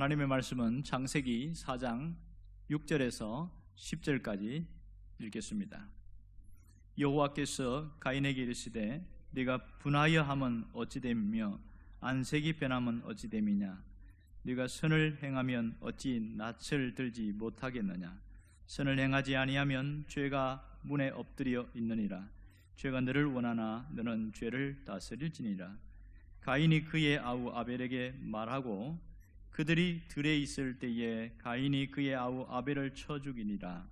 하나님의 말씀은 창세기 4장 6절에서 10절까지 읽겠습니다. 여호와께서 가인에게 이르시되 네가 분하여 함은 어찌 됨이며 안색이 변함은 어찌 됨이냐. 네가 선을 행하면 어찌 낯을 들지 못하겠느냐. 선을 행하지 아니하면 죄가 문에 엎드려 있느니라. 죄가 너를 원하나 너는 죄를 다스릴지니라. 가인이 그의 아우 아벨에게 말하고 그들이 들에 있을 때에 가인이 그의 아우 아벨을 쳐 죽이니라.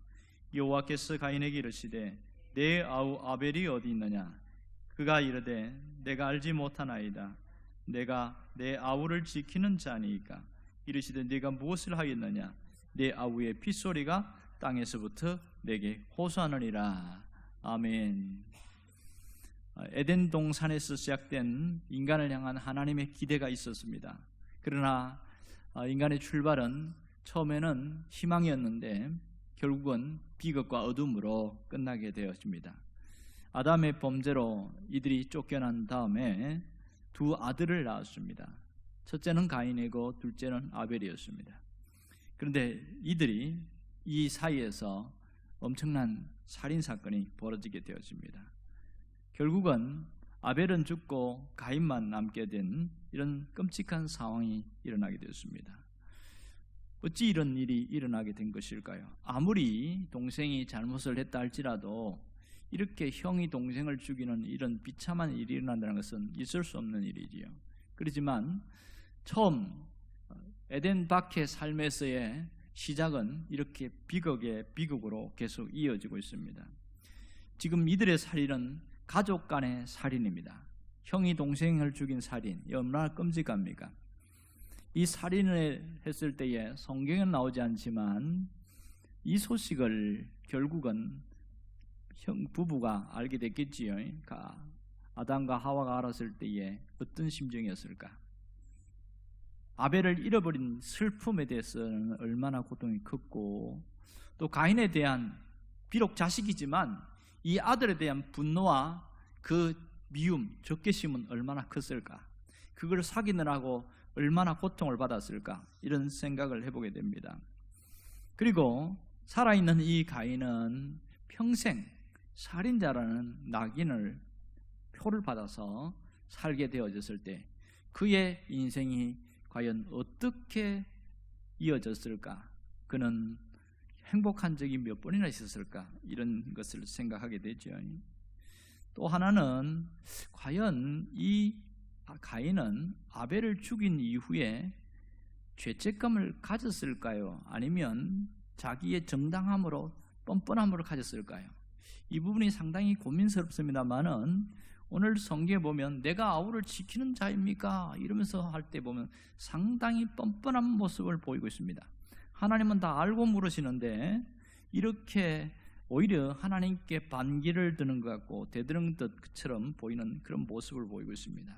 여호와께서 가인에게 이르시되 내 아우 아벨이 어디 있느냐. 그가 이르되 내가 알지 못하나이다. 내가 내 아우를 지키는 자니이까. 이르시되 네가 무엇을 하였느냐. 내 아우의 핏소리가 땅에서부터 내게 호소하느니라. 아멘. 에덴 동산에서 시작된 인간을 향한 하나님의 기대가 있었습니다. 그러나 인간의 출발은 처음에는 희망이었는데 결국은 비극과 어둠으로 끝나게 되었습니다. 아담의 범죄로 이들이 쫓겨난 다음에 두 아들을 낳았습니다. 첫째는 가인이고 둘째는 아벨이었습니다. 그런데 이들이 이 사이에서 엄청난 살인사건이 벌어지게 되었습니다. 결국은 아벨은 죽고 가인만 남게 된 이런 끔찍한 상황이 일어나게 되었습니다. 어찌 이런 일이 일어나게 된 것일까요? 아무리 동생이 잘못을 했다 할지라도 이렇게 형이 동생을 죽이는 이런 비참한 일이 일어난다는 것은 있을 수 없는 일이지요. 그렇지만 처음 에덴 밖의 삶에서의 시작은 이렇게 비극으로 계속 이어지고 있습니다. 지금 이들의 살인은 가족 간의 살인입니다. 형이 동생을 죽인 살인, 얼마나 끔찍합니까? 이 살인을 했을 때에 성경에는 나오지 않지만 이 소식을 결국은 부부가 알게 됐겠지요. 아담과 하와가 알았을 때에 어떤 심정이었을까? 아벨을 잃어버린 슬픔에 대해서는 얼마나 고통이 컸고, 또 가인에 대한 비록 자식이지만 이 아들에 대한 분노와 그 미움, 적개심은 얼마나 컸을까? 그걸 사귀느라고 얼마나 고통을 받았을까? 이런 생각을 해보게 됩니다. 그리고 살아있는 이 가인은 평생 살인자라는 낙인을 표를 받아서 살게 되어졌을 때 그의 인생이 과연 어떻게 이어졌을까? 그는 행복한 적이 몇 번이나 있었을까? 이런 것을 생각하게 되죠. 또 하나는 과연 이 가인은 아벨을 죽인 이후에 죄책감을 가졌을까요? 아니면 자기의 정당함으로 뻔뻔함으로 가졌을까요? 이 부분이 상당히 고민스럽습니다만은 오늘 성경에 보면 내가 아우를 지키는 자입니까? 이러면서 할 때 보면 상당히 뻔뻔한 모습을 보이고 있습니다. 하나님은 다 알고 물으시는데 이렇게 오히려 하나님께 반기를 드는 것 같고 대드렁듯처럼 보이는 그런 모습을 보이고 있습니다.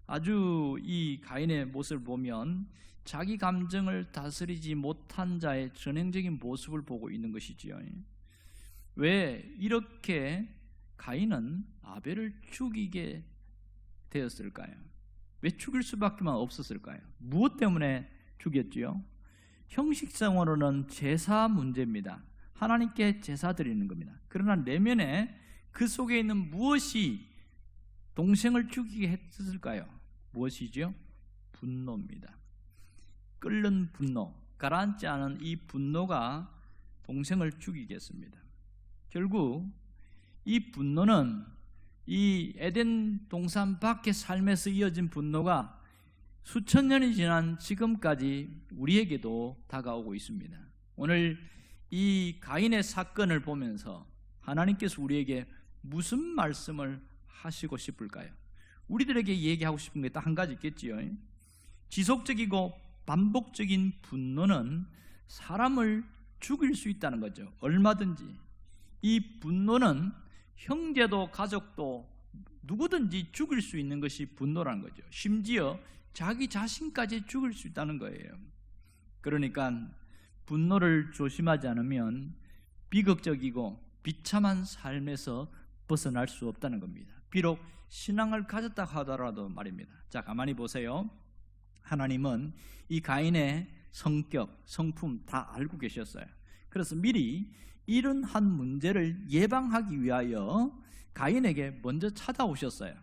아주 이 가인의 모습을 보면 자기 감정을 다스리지 못한 자의 전형적인 모습을 보고 있는 것이지요. 왜 이렇게 가인은 아벨을 죽이게 되었을까요? 왜 죽일 수밖에 없었을까요? 무엇 때문에 죽였지요? 형식상으로는 제사 문제입니다. 하나님께 제사 드리는 겁니다. 그러나 내면에 그 속에 있는 무엇이 동생을 죽이게 했을까요? 무엇이죠? 분노입니다. 끓는 분노, 가라앉지 않은 이 분노가 동생을 죽이겠습니다. 결국 이 분노는 이 에덴 동산 밖의 삶에서 이어진 분노가 수천 년이 지난 지금까지 우리에게도 다가오고 있습니다. 오늘 이 가인의 사건을 보면서 하나님께서 우리에게 무슨 말씀을 하시고 싶을까요? 우리들에게 얘기하고 싶은 게 딱 한 가지 있겠지요. 지속적이고 반복적인 분노는 사람을 죽일 수 있다는 거죠. 얼마든지. 이 분노는 형제도 가족도 누구든지 죽일 수 있는 것이 분노라는 거죠. 심지어 자기 자신까지 죽일 수 있다는 거예요. 그러니까 분노를 조심하지 않으면 비극적이고 비참한 삶에서 벗어날 수 없다는 겁니다. 비록 신앙을 가졌다 하더라도 말입니다. 자, 가만히 보세요. 하나님은 이 가인의 성격, 성품 다 알고 계셨어요. 그래서 미리 이런 한 문제를 예방하기 위하여 가인에게 먼저 찾아오셨어요.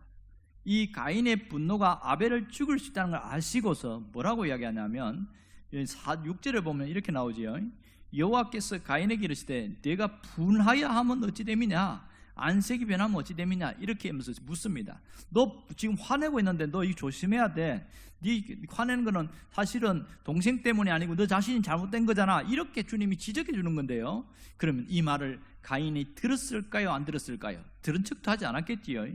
이 가인의 분노가 아벨을 죽일 수 있다는 걸 아시고서 뭐라고 이야기하냐면 6절에 보면 이렇게 나오지요. 여호와께서 가인에게 이르시되 네가 분하여 하면 어찌 됨이냐, 안색이 변하면 어찌 됨이냐, 이렇게 하면서 묻습니다. 너 지금 화내고 있는데 너 이거 조심해야 돼. 네 화내는 거는 사실은 동생 때문이 아니고 너 자신이 잘못된 거잖아. 이렇게 주님이 지적해 주는 건데요. 그러면 이 말을 가인이 들었을까요, 안 들었을까요? 들은 척도 하지 않았겠지요.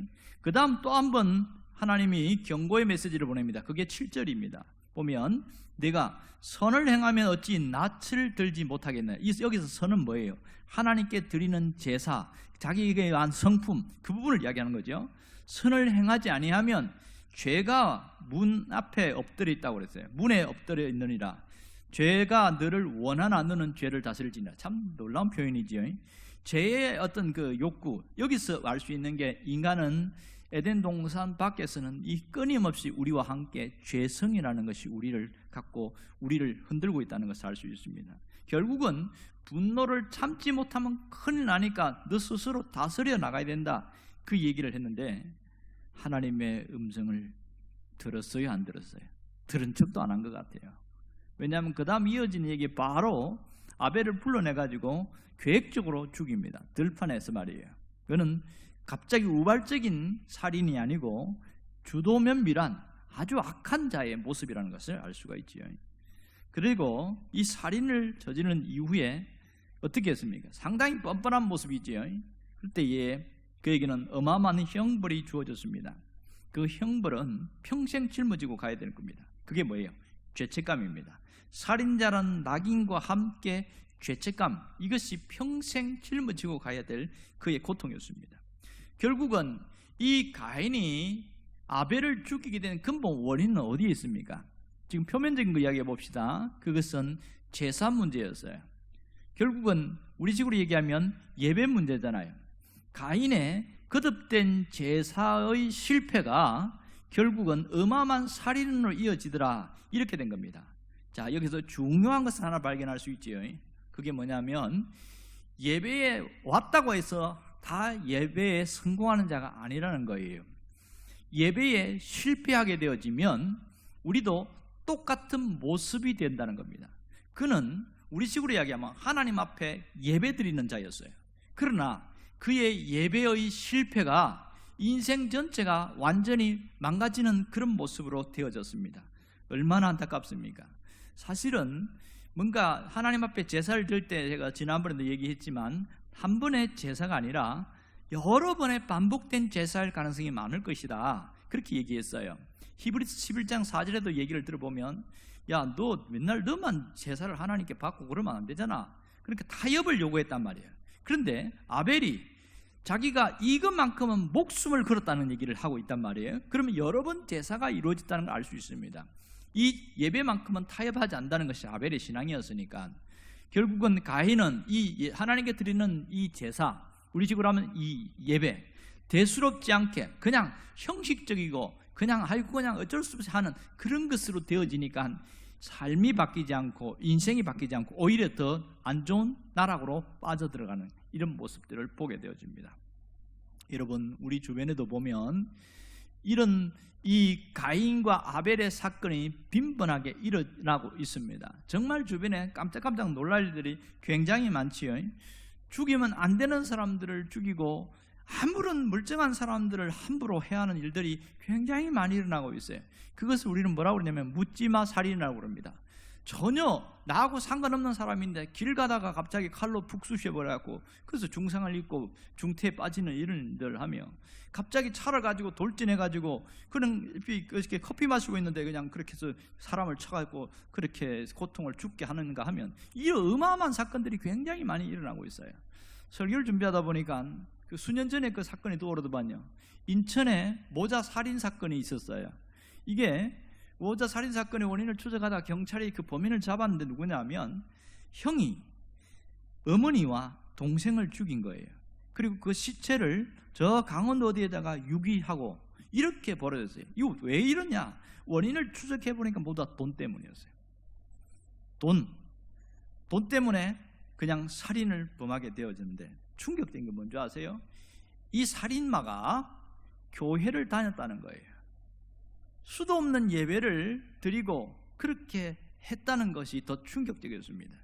그 다음 또 한 번 하나님이 경고의 메시지를 보냅니다. 그게 7절입니다. 보면 내가 선을 행하면 어찌 낯을 들지 못하겠나. 여기서 선은 뭐예요? 하나님께 드리는 제사, 자기에게 대한 성품, 그 부분을 이야기하는 거죠. 선을 행하지 아니하면 죄가 문 앞에 엎드려 있다고 그랬어요. 문에 엎드려 있느니라. 죄가 너를 원하나 너는 죄를 다스릴지니라. 참 놀라운 표현이지요. 죄의 어떤 그 욕구, 여기서 알 수 있는 게 인간은 에덴 동산 밖에서는 이 끊임없이 우리와 함께 죄성이라는 것이 우리를 갖고 우리를 흔들고 있다는 것을 알 수 있습니다. 결국은 분노를 참지 못하면 큰일 나니까 너 스스로 다스려 나가야 된다, 그 얘기를 했는데 하나님의 음성을 들었어요, 안 들었어요? 들은 척도 안 한 것 같아요. 왜냐하면 그 다음 이어진 얘기 바로 아벨을 불러내가지고 계획적으로 죽입니다. 들판에서 말이에요. 그는 갑자기 우발적인 살인이 아니고 주도면밀한 아주 악한 자의 모습이라는 것을 알 수가 있지요. 그리고 이 살인을 저지른 이후에 어떻게 했습니까? 상당히 뻔뻔한 모습이지요. 그때에 그에게는 어마어마한 형벌이 주어졌습니다. 그 형벌은 평생 짊어지고 가야 될 겁니다. 그게 뭐예요? 죄책감입니다. 살인자란 낙인과 함께 죄책감, 이것이 평생 짊어지고 가야 될 그의 고통이었습니다. 결국은 이 가인이 아벨을 죽이게 된 근본 원인은 어디에 있습니까? 지금 표면적인 거 이야기해 봅시다. 그것은 제사 문제였어요. 결국은 우리 식으로 얘기하면 예배 문제잖아요. 가인의 거듭된 제사의 실패가 결국은 어마어마한 살인으로 이어지더라, 이렇게 된 겁니다. 자, 여기서 중요한 것을 하나 발견할 수 있지요. 그게 뭐냐면 예배에 왔다고 해서 다 예배에 성공하는 자가 아니라는 거예요. 예배에 실패하게 되어지면 우리도 똑같은 모습이 된다는 겁니다. 그는 우리식으로 이야기하면 하나님 앞에 예배 드리는 자였어요. 그러나 그의 예배의 실패가 인생 전체가 완전히 망가지는 그런 모습으로 되어졌습니다. 얼마나 안타깝습니까? 사실은 뭔가 하나님 앞에 제사를 드릴 때 제가 지난번에도 얘기했지만 한 번의 제사가 아니라 여러 번의 반복된 제사일 가능성이 많을 것이다, 그렇게 얘기했어요. 히브리서 11장 4절에도 얘기를 들어보면 야, 너 맨날 너만 제사를 하나님께 받고 그러면 안 되잖아. 그러니까 타협을 요구했단 말이에요. 그런데 아벨이 자기가 이것만큼은 목숨을 걸었다는 얘기를 하고 있단 말이에요. 그러면 여러 번 제사가 이루어졌다는 걸 알 수 있습니다. 이 예배만큼은 타협하지 않는다는 것이 아벨의 신앙이었으니까 결국은 가인은 이 하나님께 드리는 이 제사, 우리 식으로 하면 이 예배, 대수롭지 않게 그냥 형식적이고 그냥 아이고 그냥 어쩔 수 없이 하는 그런 것으로 되어지니까 삶이 바뀌지 않고 인생이 바뀌지 않고 오히려 더 안 좋은 나락으로 빠져들어가는 이런 모습들을 보게 되어집니다. 여러분, 우리 주변에도 보면 이런 이 가인과 아벨의 사건이 빈번하게 일어나고 있습니다. 정말 주변에 깜짝깜짝 놀랄 일들이 굉장히 많지요. 죽이면 안 되는 사람들을 죽이고 아무런 멀쩡한 사람들을 함부로 해하는 일들이 굉장히 많이 일어나고 있어요. 그것을 우리는 뭐라고 그러냐면 묻지마 살인이라고 그럽니다. 전혀 나하고 상관없는 사람인데 길 가다가 갑자기 칼로 푹 쑤셔버려갖고 그래서 중상을 입고 중태에 빠지는 이런 일들을 하며, 갑자기 차를 가지고 돌진해가지고 그냥 이렇게 커피 마시고 있는데 그냥 그렇게 해서 사람을 쳐가지고 그렇게 고통을 죽게 하는가 하면, 이 어마어마한 사건들이 굉장히 많이 일어나고 있어요. 설교를 준비하다 보니까 그 수년 전에 그 사건이 떠오르더만요. 인천에 모자 살인 사건이 있었어요. 이게 모자 살인 사건의 원인을 추적하다 경찰이 그 범인을 잡았는데 누구냐면 형이 어머니와 동생을 죽인 거예요. 그리고 그 시체를 저 강원도 어디에다가 유기하고 이렇게 벌어졌어요. 이거 왜 이러냐? 원인을 추적해 보니까 모두 다 돈 때문이었어요. 돈 때문에 그냥 살인을 범하게 되어졌는데, 충격적인 건 뭔지 아세요? 이 살인마가 교회를 다녔다는 거예요. 수도 없는 예배를 드리고 그렇게 했다는 것이 더 충격적이었습니다.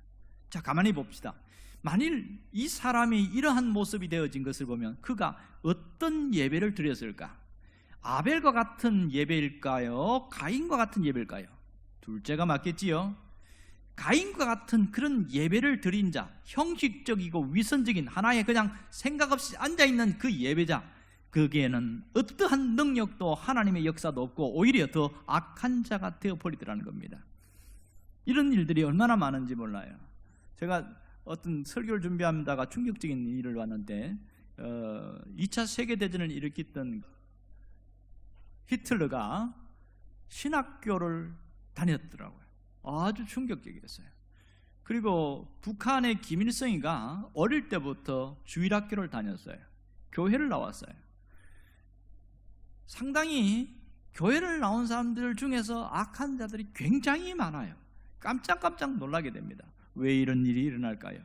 자, 가만히 봅시다. 만일 이 사람이 이러한 모습이 되어진 것을 보면 그가 어떤 예배를 드렸을까? 아벨과 같은 예배일까요? 가인과 같은 예배일까요? 둘째가 맞겠지요. 가인과 같은 그런 예배를 드린 자, 형식적이고 위선적인 하나의 그냥 생각 없이 앉아있는 그 예배자, 거기에는 어떠한 능력도 하나님의 역사도 없고 오히려 더 악한 자가 되어버리더라는 겁니다. 이런 일들이 얼마나 많은지 몰라요. 제가 어떤 설교를 준비하다가 충격적인 일을 봤는데 2차 세계대전을 일으켰던 히틀러가 신학교를 다녔더라고요. 아주 충격적이었어요. 그리고 북한의 김일성이가 어릴 때부터 주일학교를 다녔어요. 교회를 나왔어요. 상당히 교회를 나온 사람들 중에서 악한 자들이 굉장히 많아요. 깜짝깜짝 놀라게 됩니다. 왜 이런 일이 일어날까요?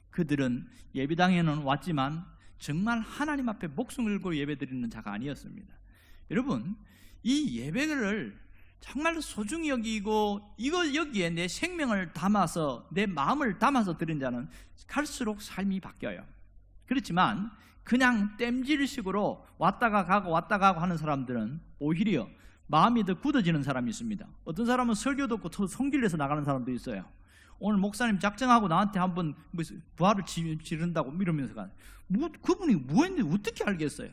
그들은 예배당에는 왔지만 정말 하나님 앞에 목숨을 걸고 예배드리는 자가 아니었습니다. 여러분, 이 예배를 정말 소중히 여기고 이걸 여기에 내 생명을 담아서 내 마음을 담아서 드린 자는 갈수록 삶이 바뀌어요. 그렇지만 그냥 땜질식으로 왔다가 가고 하는 사람들은 오히려 마음이 더 굳어지는 사람이 있습니다. 어떤 사람은 설교 듣고 성질내서 나가는 사람도 있어요. 오늘 목사님 작정하고 나한테 한번 부활을 지른다고 이러면서 그분이 뭐 했는지 어떻게 알겠어요?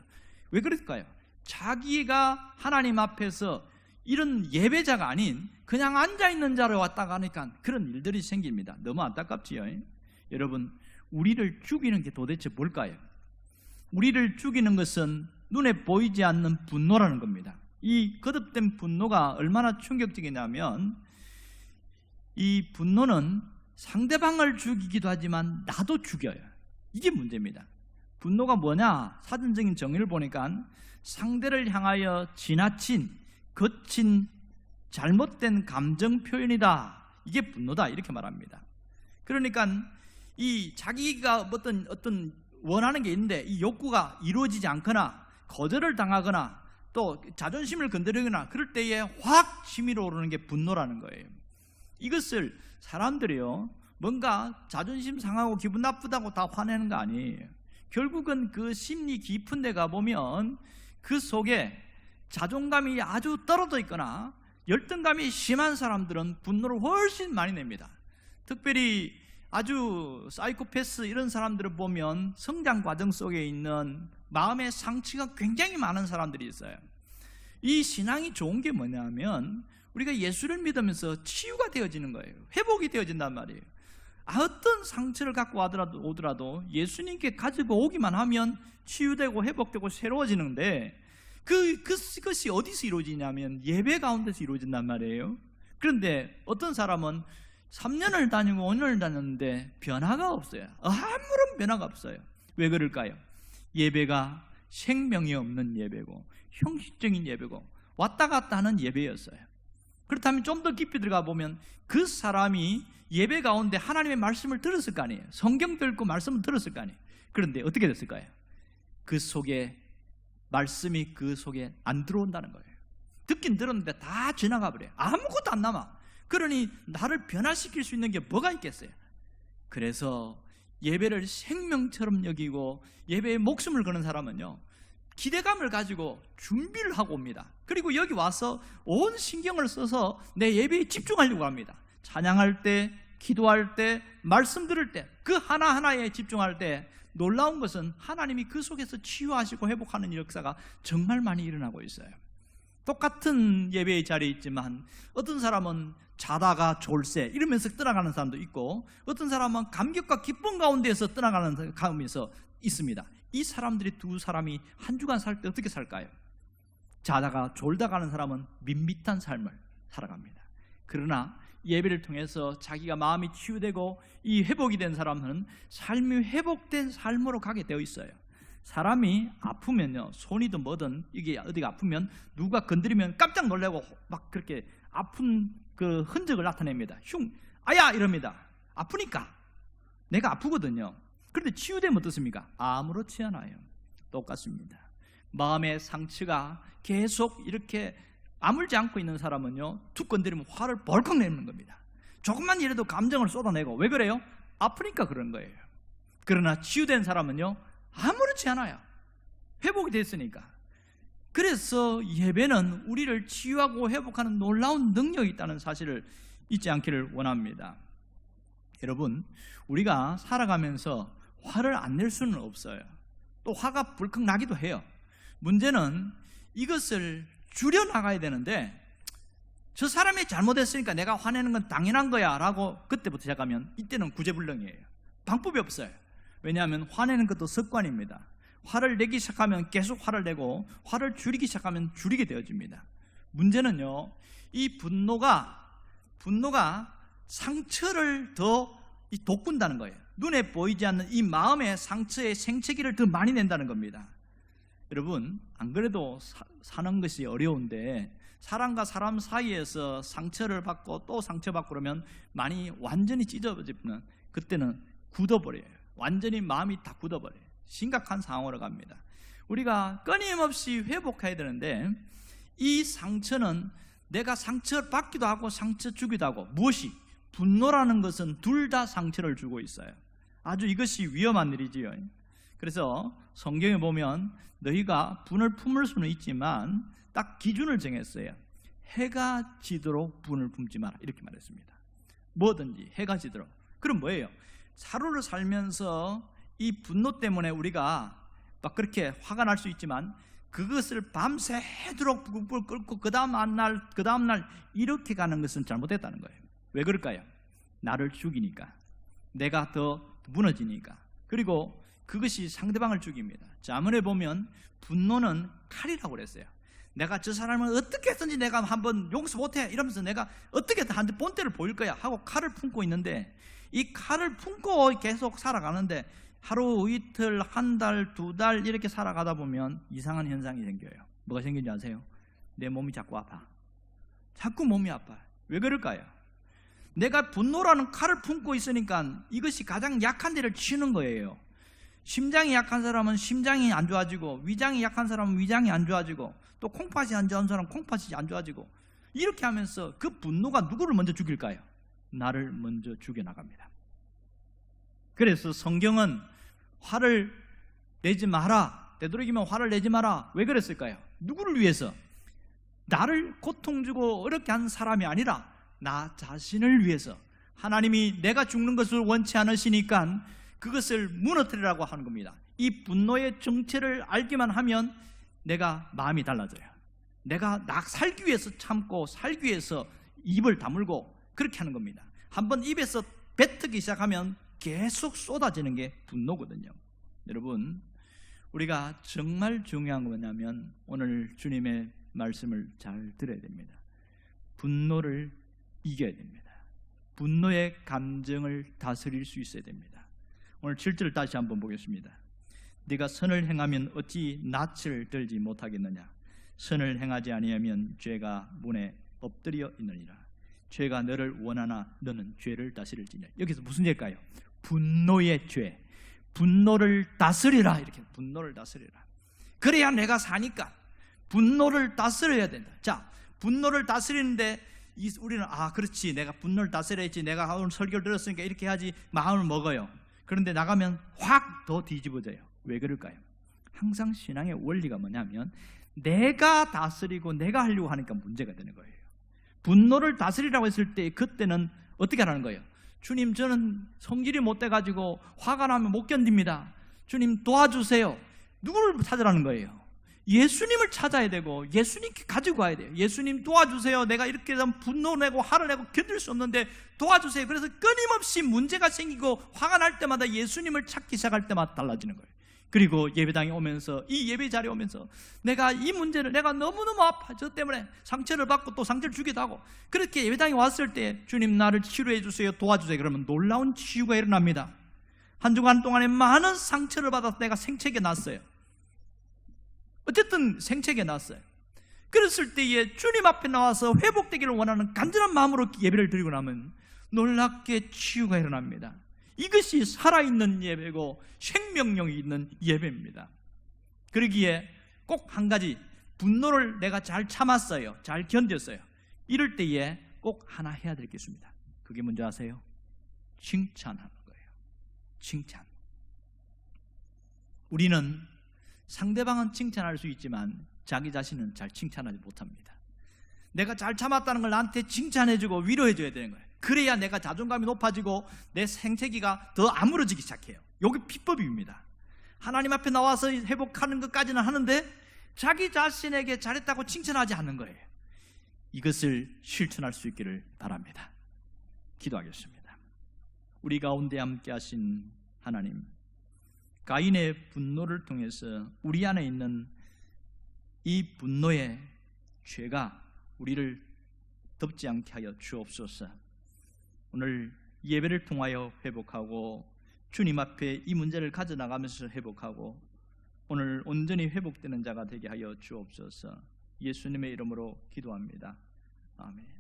왜 그럴까요? 자기가 하나님 앞에서 이런 예배자가 아닌 그냥 앉아있는 자를 왔다 가니까 그런 일들이 생깁니다. 너무 안타깝지요. 여러분, 우리를 죽이는 게 도대체 뭘까요? 우리를 죽이는 것은 눈에 보이지 않는 분노라는 겁니다. 이 거듭된 분노가 얼마나 충격적이냐면 이 분노는 상대방을 죽이기도 하지만 나도 죽여요. 이게 문제입니다. 분노가 뭐냐? 사전적인 정의를 보니까 상대를 향하여 지나친 거친 잘못된 감정 표현이다. 이게 분노다. 이렇게 말합니다. 그러니까 이 자기가 어떤 원하는 게 있는데 이 욕구가 이루어지지 않거나 거절을 당하거나 또 자존심을 건드리거나 그럴 때에 확 치밀어 오르는 게 분노라는 거예요. 이것을 사람들이요 뭔가 자존심 상하고 기분 나쁘다고 다 화내는 거 아니에요. 결국은 그 심리 깊은 데 가보면 그 속에 자존감이 아주 떨어져 있거나 열등감이 심한 사람들은 분노를 훨씬 많이 냅니다. 특별히 아주 사이코패스 이런 사람들을 보면 성장 과정 속에 있는 마음의 상처가 굉장히 많은 사람들이 있어요. 이 신앙이 좋은 게 뭐냐면 우리가 예수를 믿으면서 치유가 되어지는 거예요. 회복이 되어진단 말이에요. 어떤 상처를 갖고 오더라도 예수님께 가지고 오기만 하면 치유되고 회복되고 새로워지는데 그것이 어디서 이루어지냐면 예배 가운데서 이루어진단 말이에요. 그런데 어떤 사람은 3년을 다니고 5년을 다녔는데 변화가 없어요. 아무런 변화가 없어요. 왜 그럴까요? 예배가 생명이 없는 예배고 형식적인 예배고 왔다 갔다 하는 예배였어요. 그렇다면 좀 더 깊이 들어가 보면 그 사람이 예배 가운데 하나님의 말씀을 들었을 거 아니에요. 성경도 읽고 말씀을 들었을 거 아니에요. 그런데 어떻게 됐을까요? 그 속에 말씀이 그 속에 안 들어온다는 거예요. 듣긴 들었는데 다 지나가 버려요. 아무것도 안 남아. 그러니 나를 변화시킬 수 있는 게 뭐가 있겠어요? 그래서 예배를 생명처럼 여기고 예배에 목숨을 거는 사람은요 기대감을 가지고 준비를 하고 옵니다. 그리고 여기 와서 온 신경을 써서 내 예배에 집중하려고 합니다. 찬양할 때, 기도할 때, 말씀 들을 때 그 하나하나에 집중할 때 놀라운 것은 하나님이 그 속에서 치유하시고 회복하는 역사가 정말 많이 일어나고 있어요. 똑같은 예배의 자리에 있지만 어떤 사람은 자다가 졸세 이러면서 떠나가는 사람도 있고 어떤 사람은 감격과 기쁨 가운데에서 떠나가는 가운데서 있습니다. 이 사람들이 두 사람이 한 주간 살 때 어떻게 살까요? 자다가 졸다 가는 사람은 밋밋한 삶을 살아갑니다. 그러나 예배를 통해서 자기가 마음이 치유되고 이 회복이 된 사람은 삶이 회복된 삶으로 가게 되어 있어요. 사람이 아프면요, 손이든 뭐든 이게 어디가 아프면 누가 건드리면 깜짝 놀라고 막 그렇게 아픈 그 흔적을 나타냅니다. 아야 이럽니다. 아프니까. 내가 아프거든요. 그런데 치유되면 어떻습니까? 아무렇지 않아요. 똑같습니다. 마음의 상처가 계속 이렇게 아물지 않고 있는 사람은요, 툭 건드리면 화를 벌컥 내는 겁니다. 조금만 이라도 감정을 쏟아내고. 왜 그래요? 아프니까 그런 거예요. 그러나 치유된 사람은요, 아무렇지 않아요. 회복이 됐으니까. 그래서 예배는 우리를 치유하고 회복하는 놀라운 능력이 있다는 사실을 잊지 않기를 원합니다. 여러분, 우리가 살아가면서 화를 안 낼 수는 없어요. 또 화가 불컥 나기도 해요. 문제는 이것을 줄여나가야 되는데, 저 사람이 잘못했으니까 내가 화내는 건 당연한 거야 라고 그때부터 시작하면 이때는 구제불능이에요. 방법이 없어요. 왜냐하면 화내는 것도 습관입니다. 화를 내기 시작하면 계속 화를 내고, 화를 줄이기 시작하면 줄이게 되어집니다. 문제는요, 이 분노가 상처를 더 돋군다는 거예요. 눈에 보이지 않는 이 마음의 상처의 생채기를 더 많이 낸다는 겁니다. 여러분, 안 그래도 사는 것이 어려운데 사람과 사람 사이에서 상처를 받고 또 상처받고 그러면 많이 완전히 찢어지면 그때는 굳어버려요. 완전히 마음이 다 굳어버려요. 심각한 상황으로 갑니다. 우리가 끊임없이 회복해야 되는데, 이 상처는 내가 상처받기도 하고 상처 주기도 하고, 무엇이? 분노라는 것은 둘 다 상처를 주고 있어요. 아주 이것이 위험한 일이지요. 그래서 성경에 보면 너희가 분을 품을 수는 있지만 딱 기준을 정했어요. 해가 지도록 분을 품지 마라, 이렇게 말했습니다. 뭐든지 해가 지도록. 그럼 뭐예요? 하루를 살면서 이 분노 때문에 우리가 막 그렇게 화가 날 수 있지만 그것을 밤새도록 불 끓고 그 다음날 이렇게 가는 것은 잘못됐다는 거예요. 왜 그럴까요? 나를 죽이니까, 내가 더 무너지니까. 그리고 그것이 상대방을 죽입니다. 자문에 보면 분노는 칼이라고 그랬어요. 내가 저 사람을 어떻게 했든지 내가 한번 용서 못해 이러면서 내가 어떻게든 한 본때를 보일 거야 하고 칼을 품고 있는데, 이 칼을 품고 계속 살아가는데 하루 이틀 한 달 두 달 이렇게 살아가다 보면 이상한 현상이 생겨요. 뭐가 생긴지 아세요? 내 몸이 자꾸 아파. 자꾸 몸이 아파요. 왜 그럴까요? 내가 분노라는 칼을 품고 있으니까 이것이 가장 약한 데를 치는 거예요. 심장이 약한 사람은 심장이 안 좋아지고, 위장이 약한 사람은 위장이 안 좋아지고, 또 콩팥이 안 좋은 사람은 콩팥이 안 좋아지고, 이렇게 하면서 그 분노가 누구를 먼저 죽일까요? 나를 먼저 죽여나갑니다. 그래서 성경은 화를 내지 마라, 되도록이면 화를 내지 마라. 왜 그랬을까요? 누구를 위해서? 나를 고통 주고 어렵게 한 사람이 아니라 나 자신을 위해서. 하나님이 내가 죽는 것을 원치 않으시니까 그것을 무너뜨리라고 하는 겁니다. 이 분노의 정체를 알기만 하면 내가 마음이 달라져요. 내가 살기 위해서 참고 살기 위해서 입을 다물고 그렇게 하는 겁니다. 한번 입에서 뱉기 시작하면 계속 쏟아지는 게 분노거든요. 여러분, 우리가 정말 중요한 건 뭐냐면 오늘 주님의 말씀을 잘 들어야 됩니다. 분노를 이겨야 됩니다. 분노의 감정을 다스릴 수 있어야 됩니다. 오늘 7절을 다시 한번 보겠습니다. 네가 선을 행하면 어찌 낯을 들지 못하겠느냐? 선을 행하지 아니하면 죄가 문에 엎드려 있느니라. 죄가 너를 원하나 너는 죄를 다스릴지냐. 여기서 무슨 죄일까요? 분노의 죄. 분노를 다스리라. 이렇게 분노를 다스리라. 그래야 내가 사니까 분노를 다스려야 된다. 자, 분노를 다스리는데 우리는 그렇지, 내가 분노를 다스려야지, 내가 오늘 설교를 들었으니까 이렇게 해야지 마음을 먹어요. 그런데 나가면 확 더 뒤집어져요. 왜 그럴까요? 항상 신앙의 원리가 뭐냐면 내가 다스리고 내가 하려고 하니까 문제가 되는 거예요. 분노를 다스리라고 했을 때 그때는 어떻게 하라는 거예요? 주님, 저는 성질이 못 돼가지고 화가 나면 못 견딥니다. 주님 도와주세요. 누구를 찾으라는 거예요? 예수님을 찾아야 되고 예수님께 가지고 가야 돼요. 예수님 도와주세요. 내가 이렇게 분노 내고 화를 내고 견딜 수 없는데 도와주세요. 그래서 끊임없이 문제가 생기고 화가 날 때마다 예수님을 찾기 시작할 때마다 달라지는 거예요. 그리고 예배당에 오면서, 이 예배 자리에 오면서 내가 이 문제를, 내가 너무너무 아파, 저 때문에 상처를 받고 또 상처를 주기도 하고, 그렇게 예배당에 왔을 때 주님 나를 치료해 주세요, 도와주세요. 그러면 놀라운 치유가 일어납니다. 한 주간 동안에 많은 상처를 받아서 내가 생채기가 났어요. 어쨌든 생책에 났어요. 그랬을 때에 주님 앞에 나와서 회복되기를 원하는 간절한 마음으로 예배를 드리고 나면 놀랍게 치유가 일어납니다. 이것이 살아있는 예배고 생명력이 있는 예배입니다. 그러기에 꼭 한 가지, 분노를 내가 잘 참았어요, 잘 견뎠어요, 이럴 때에 꼭 하나 해야 될 게 있습니다. 그게 뭔지 아세요? 칭찬하는 거예요. 칭찬. 우리는 상대방은 칭찬할 수 있지만 자기 자신은 잘 칭찬하지 못합니다. 내가 잘 참았다는 걸 나한테 칭찬해주고 위로해줘야 되는 거예요. 그래야 내가 자존감이 높아지고 내 생채기가 더 아물어지기 시작해요. 이게 비법입니다. 하나님 앞에 나와서 회복하는 것까지는 하는데 자기 자신에게 잘했다고 칭찬하지 않는 거예요. 이것을 실천할 수 있기를 바랍니다. 기도하겠습니다. 우리 가운데 함께 하신 하나님, 가인의 분노를 통해서 우리 안에 있는 이 분노의 죄가 우리를 덮지 않게 하여 주옵소서. 오늘 예배를 통하여 회복하고 주님 앞에 이 문제를 가져나가면서 회복하고 오늘 온전히 회복되는 자가 되게 하여 주옵소서. 예수님의 이름으로 기도합니다. 아멘.